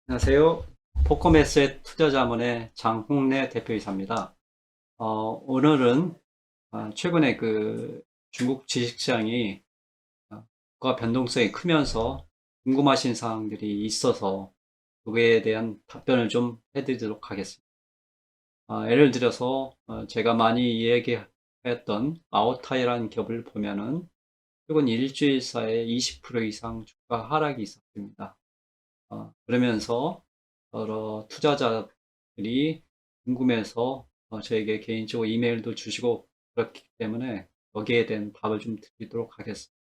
안녕하세요. 포커매스의 투자자문의 장홍래 대표이사입니다. 오늘은 최근에 중국 주식시장이 가 변동성이 크면서 궁금하신 사항들이 있어서 그거에 대한 답변을 좀 해드리도록 하겠습니다. 예를 들어서 제가 많이 이야기했던 아오타이라는 기업을 보면은 최근 일주일 사이에 20% 이상 주가 하락이 있었습니다. 그러면서 여러 투자자들이 궁금해서 저에게 개인적으로 이메일도 주시고 그렇기 때문에 여기에 대한 답을 좀 드리도록 하겠습니다.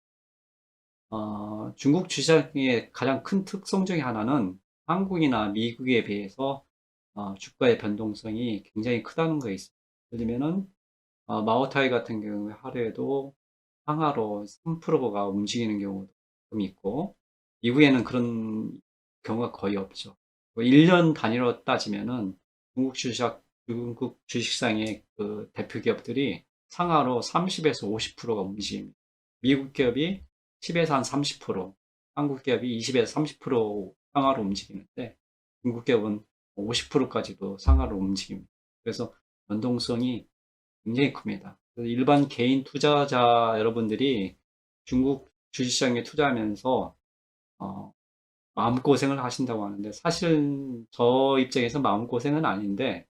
중국 주식의 가장 큰 특성 중에 하나는 한국이나 미국에 비해서 주가의 변동성이 굉장히 크다는 거에 있습니다. 예를 들면은 마오타이 같은 경우에 하루에도 상하로 3%가 움직이는 경우도 좀 있고, 미국에는 그런 경우가 거의 없죠. 1년 단위로 따지면은 중국 주식상의 그 대표 기업들이 상하로 30에서 50%가 움직입니다. 미국 기업이 10에서 한 30%, 한국 기업이 20에서 30% 상하로 움직이는데, 중국 기업은 50%까지도 상하로 움직입니다. 그래서 변동성이 굉장히 큽니다. 일반 개인 투자자 여러분들이 중국 주식시장에 투자하면서 어, 마음고생을 하신다고 하는데, 사실 저 입장에서 마음고생은 아닌데,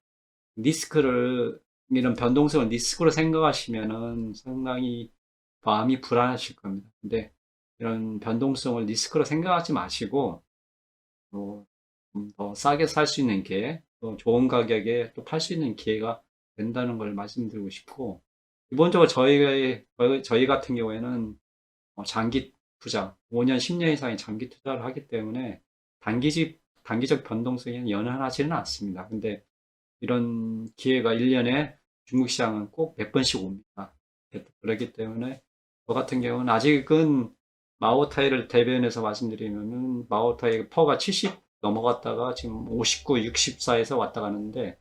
리스크를, 이런 변동성을 리스크로 생각하시면은 상당히 마음이 불안하실 겁니다. 근데 이런 변동성을 리스크로 생각하지 마시고 더 싸게 살 수 있는 기회, 또 좋은 가격에 또 팔 수 있는 기회가 된다는 걸 말씀드리고 싶고, 기본적으로 저희 같은 경우에는 장기 투자, 5년, 10년 이상의 장기 투자를 하기 때문에 단기적 변동성이 연연하지는 않습니다. 근데 이런 기회가 1년에 중국 시장은 꼭 몇 번씩 옵니다. 그렇기 때문에 저 같은 경우는 아직은 마오타이를 대변해서 말씀드리면은 마오타이 퍼가 70 넘어갔다가 지금 59, 64에서 왔다 가는데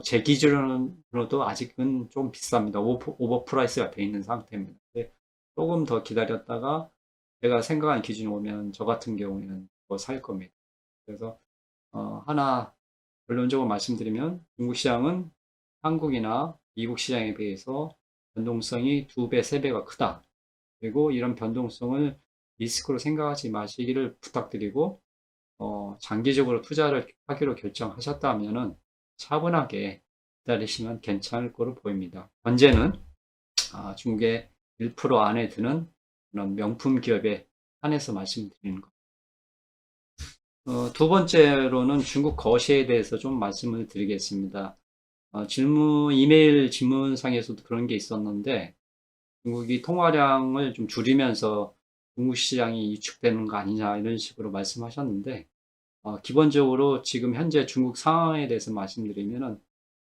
제 기준으로도 아직은 좀 비쌉니다. 오버프라이스가 돼 있는 상태입니다. 근데 조금 더 기다렸다가 제가 생각한 기준이 오면 저 같은 경우에는 더 살 겁니다. 그래서 하나 결론적으로 말씀드리면 중국 시장은 한국이나 미국 시장에 비해서 변동성이 2배, 3배가 크다. 그리고 이런 변동성을 리스크로 생각하지 마시기를 부탁드리고, 장기적으로 투자를 하기로 결정하셨다면은 차분하게 기다리시면 괜찮을 거로 보입니다. 현재는 중국의 1% 안에 드는 그런 명품 기업에 한해서 말씀드리는 것. 두 번째로는 중국 거시에 대해서 좀 말씀을 드리겠습니다. 이메일 질문상에서도 그런 게 있었는데, 중국이 통화량을 좀 줄이면서 중국 시장이 위축되는 거 아니냐, 이런 식으로 말씀하셨는데, 기본적으로 지금 현재 중국 상황에 대해서 말씀드리면은,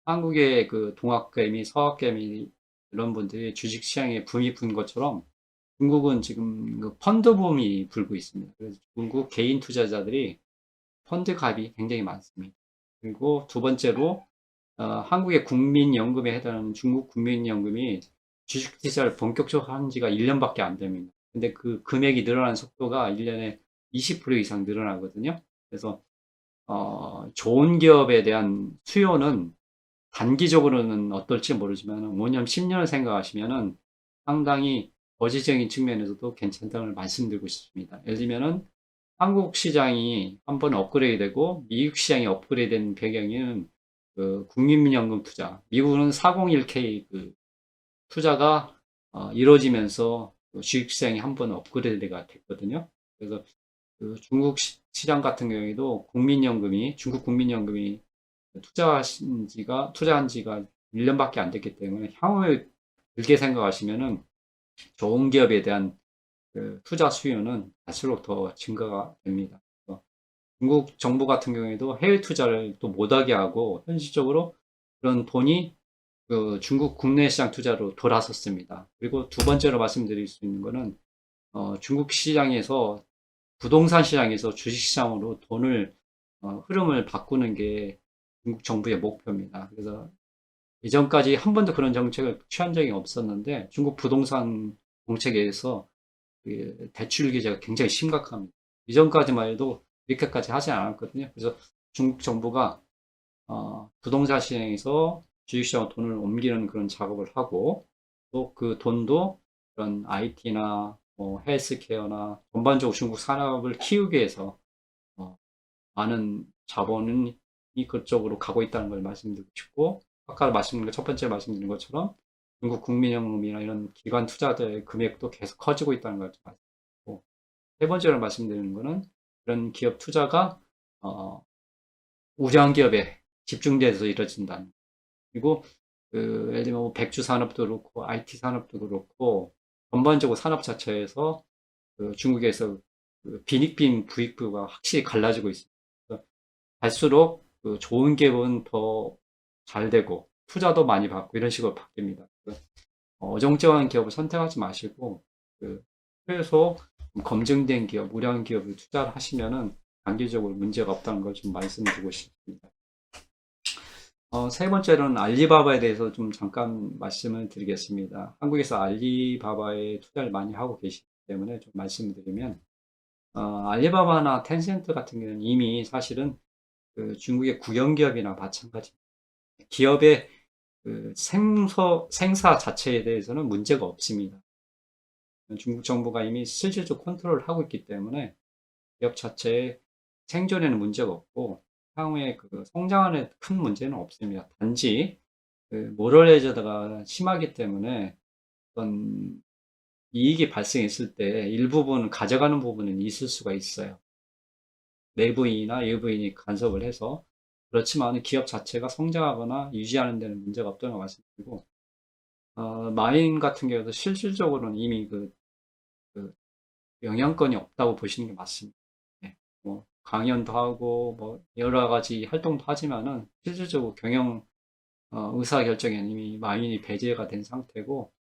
한국의 그 동학개미, 서학개미, 이런 분들이 주식 시장에 붐이 분 것처럼, 중국은 지금 그 펀드 붐이 불고 있습니다. 그래서 중국 개인 투자자들이 펀드 가입이 굉장히 많습니다. 그리고 두 번째로 한국의 국민연금에 해당하는 중국 국민연금이 주식 투자를 본격적으로 한 지가 1년밖에 안 됩니다. 근데 그 금액이 늘어나는 속도가 1년에 20% 이상 늘어나거든요. 그래서 좋은 기업에 대한 수요는 단기적으로는 어떨지 모르지만 5년, 10년을 생각하시면은 상당히 거시적인 측면에서도 괜찮다는 말씀드리고 싶습니다. 예를 들면은 한국 시장이 한번 업그레이드되고 미국 시장이 업그레이드된 배경에는 그 국민연금 투자, 미국은 401k 그 투자가 이루어지면서 그 주식시장이 한번 업그레이드가 됐거든요. 그래서 그 중국 시장 같은 경우에도 중국 국민연금이 투자한 지가 1년밖에 안 됐기 때문에 향후에 길게 생각하시면은 좋은 기업에 대한 그 투자 수요는 갈수록 더 증가가 됩니다. 중국 정부 같은 경우에도 해외 투자를 또 못하게 하고 현실적으로 그런 돈이 그 중국 국내 시장 투자로 돌아섰습니다. 그리고 두 번째로 말씀드릴 수 있는 거는 중국 시장에서 부동산 시장에서 주식 시장으로 돈을 흐름을 바꾸는 게 중국 정부의 목표입니다. 그래서 이전까지 한 번도 그런 정책을 취한 적이 없었는데 중국 부동산 정책에 의해서 대출 규제가 굉장히 심각합니다. 이전까지만 해도 이렇게까지 하지 않았거든요. 그래서 중국 정부가 부동산 시장에서 주식시장으로 돈을 옮기는 그런 작업을 하고 또 그 돈도 그런 IT나 뭐 헬스케어나 전반적으로 중국 산업을 키우기 위해서 어, 많은 자본이 그쪽으로 가고 있다는 걸 말씀드리고 싶고 아까 말씀드린 첫 번째 말씀드린 것처럼 중국 국민연금이나 이런 기관 투자자의 금액도 계속 커지고 있다는 걸 말씀드리고 세 번째로 말씀드리는 거는 그런 기업 투자가 우량 기업에 집중돼서 이루어진다. 그리고 예를 들면 뭐 백주 산업도 그렇고 IT 산업도 그렇고 전반적으로 산업 자체에서 중국에서 빈익빈 부익부가 확실히 갈라지고 있습니다. 갈수록 좋은 기업은 더 잘 되고 투자도 많이 받고 이런 식으로 바뀝니다. 어정쩡한 기업을 선택하지 마시고 최소 검증된 기업, 우량 기업을 투자를 하시면은 단기적으로 문제가 없다는 걸 좀 말씀드리고 싶습니다. 세 번째로는 알리바바에 대해서 좀 잠깐 말씀을 드리겠습니다. 한국에서 알리바바에 투자를 많이 하고 계시기 때문에 좀 말씀을 드리면, 알리바바나 텐센트 같은 경우는 이미 사실은 중국의 국영기업이나 마찬가지. 기업의 생사 자체에 대해서는 문제가 없습니다. 중국 정부가 이미 실질적으로 컨트롤을 하고 있기 때문에 기업 자체의 생존에는 문제가 없고 향후에 성장하는 큰 문제는 없습니다. 단지 모럴 해저드가 심하기 때문에 어떤 이익이 발생했을 때 일부분 가져가는 부분은 있을 수가 있어요. 내부인이나 외부인이 간섭을 해서 그렇지만 기업 자체가 성장하거나 유지하는 데는 문제가 없다는 말씀드리고 마인 같은 경우도 실질적으로는 이미 그 영향권이 없다고 보시는 게 맞습니다. 네. 뭐 강연도 하고 뭐 여러 가지 활동도 하지만은 실질적으로 경영 의사 결정에는 이미 마인이 배제가 된 상태고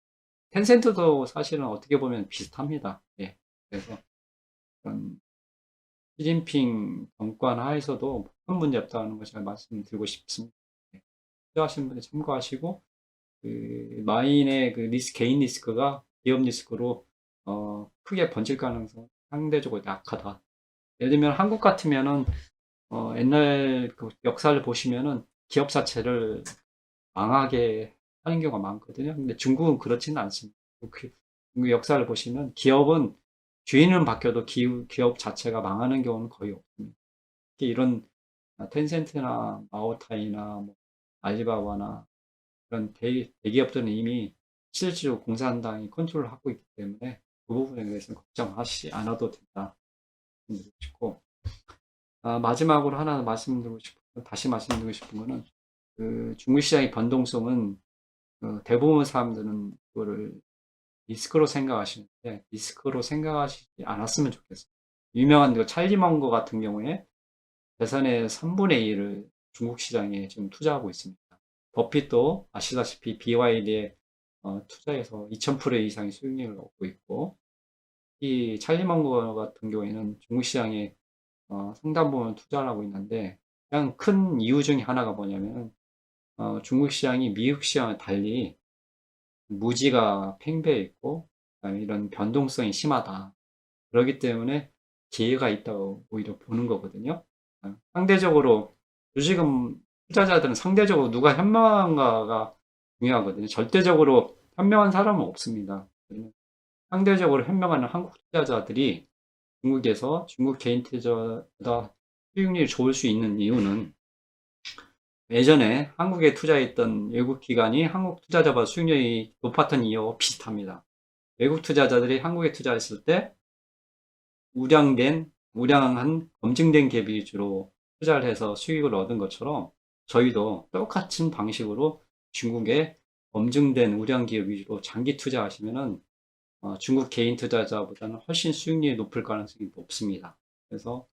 텐센트도 사실은 어떻게 보면 비슷합니다. 예. 그래서 시진핑 정권 하에서도 큰 문제 없다는 것을 말씀드리고 싶습니다. 네. 필요하신 분들 참고하시고 마인의 개인 리스크가 기업 리스크로 크게 번질 가능성 상대적으로 약하다. 예를 들면 한국 같으면은 옛날 역사를 보시면은 기업 자체를 망하게 하는 경우가 많거든요. 근데 중국은 그렇지는 않습니다. 중국 역사를 보시면 기업은 주인은 바뀌어도 기업 자체가 망하는 경우는 거의 없습니다. 특히 이런 텐센트나 마오타이나 뭐 알리바바나 그런 대기업들은 이미 실질적으로 공산당이 컨트롤을 하고 있기 때문에 그 부분에 대해서는 걱정하시지 않아도 된다. 싶고 마지막으로 하나 다시 말씀드리고 싶은 거는 중국 시장의 변동성은 대부분 사람들은 그거를 리스크로 생각하시는데 리스크로 생각하시지 않았으면 좋겠어요. 유명한 찰리 먼거 같은 경우에 재산의 3분의 1을 중국 시장에 지금 투자하고 있습니다. 버핏도 아시다시피 BYD에 투자해서 2000% 이상의 수익률을 얻고 있고 이 찰리 먼거 같은 경우에는 중국 시장에 상당 부분 투자를 하고 있는데 가장 큰 이유 중에 하나가 뭐냐면 중국 시장이 미국 시장과 달리 무지가 팽배해 있고 이런 변동성이 심하다. 그렇기 때문에 기회가 있다고 오히려 보는 거거든요. 상대적으로 주식은 투자자들은 상대적으로 누가 현명한가가 중요하거든요. 절대적으로 현명한 사람은 없습니다. 상대적으로 현명한 한국 투자자들이 중국에서 중국 개인 투자보다 수익률이 좋을 수 있는 이유는 예전에 한국에 투자했던 외국 기관이 한국 투자자보다 수익률이 높았던 이유와 비슷합니다. 외국 투자자들이 한국에 투자했을 때 우량한 검증된 기업 위주로 투자를 해서 수익을 얻은 것처럼 저희도 똑같은 방식으로 중국의 검증된 우량 기업 위주로 장기 투자하시면은 중국 개인 투자자보다는 훨씬 수익률이 높을 가능성이 높습니다. 그래서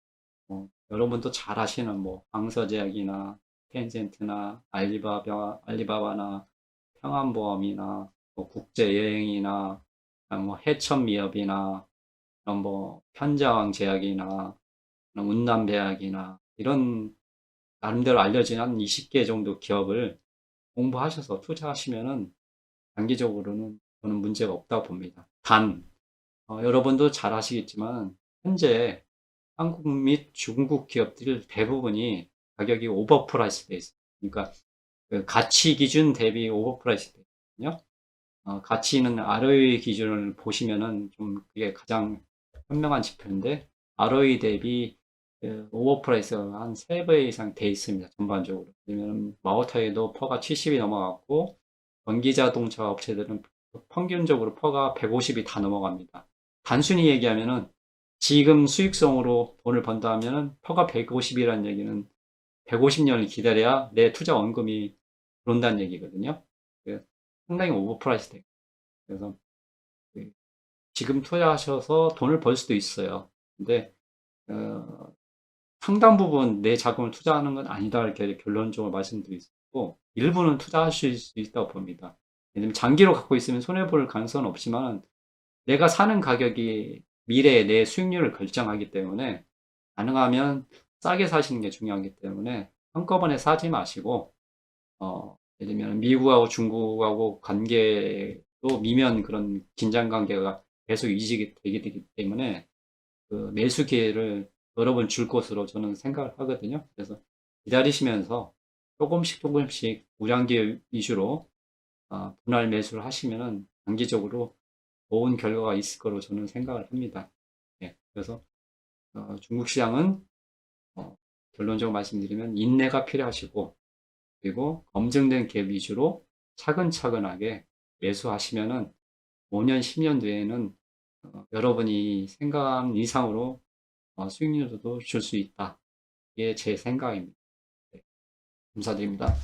여러분도 잘 아시는 뭐 방서제약이나 텐센트나 알리바바나 평안보험이나 뭐 국제여행이나 뭐 해천미업이나 뭐 편자왕제약이나 운남배약이나 이런 나름대로 알려진 한 20개 정도 기업을 공부하셔서 투자하시면은 단기적으로는 저는 문제가 없다고 봅니다. 단 여러분도 잘 아시겠지만 현재 한국 및 중국 기업들 대부분이 가격이 오버프라이스 돼 있어요. 그러니까 그 가치 기준 대비 오버프라이스 돼 있거든요. 가치는 ROE 기준을 보시면은 좀 그게 가장 현명한 지표인데 ROE 대비 그 오버프라이스가 한 3배 이상 돼 있습니다. 전반적으로. 왜냐면 마오타이도 퍼가 70이 넘어갔고 전기자동차 업체들은 평균적으로 퍼가 150이 다 넘어갑니다. 단순히 얘기하면은 지금 수익성으로 돈을 번다 하면은 퍼가 150이라는 얘기는 150년을 기다려야 내 투자 원금이 들어온다는 얘기거든요. 상당히 오버프라이스 돼요. 그래서 그 지금 투자하셔서 돈을 벌 수도 있어요. 근데 어, 상당 부분 내 자금을 투자하는 건 아니다 이렇게 결론적으로 말씀드리고 일부는 투자하실 수 있다고 봅니다. 왜냐면 장기로 갖고 있으면 손해볼 가능성은 없지만 내가 사는 가격이 미래의 내 수익률을 결정하기 때문에 가능하면 싸게 사시는 게 중요하기 때문에 한꺼번에 사지 마시고 예를 들면 미국하고 중국하고 관계도 미면 그런 긴장 관계가 계속 유지가 되기 때문에 그 매수 기회를 여러 번 줄 것으로 저는 생각을 하거든요. 그래서 기다리시면서 조금씩 조금씩 우량기 위주로 분할 매수를 하시면은 장기적으로 좋은 결과가 있을 거로 저는 생각을 합니다. 예, 그래서 중국 시장은 결론적으로 말씀드리면 인내가 필요하시고 그리고 검증된 기업 위주로 차근차근하게 매수하시면은 5년, 10년 뒤에는 여러분이 생각한 이상으로 수익률도 줄 수 있다. 이게 제 생각입니다. 네, 감사드립니다.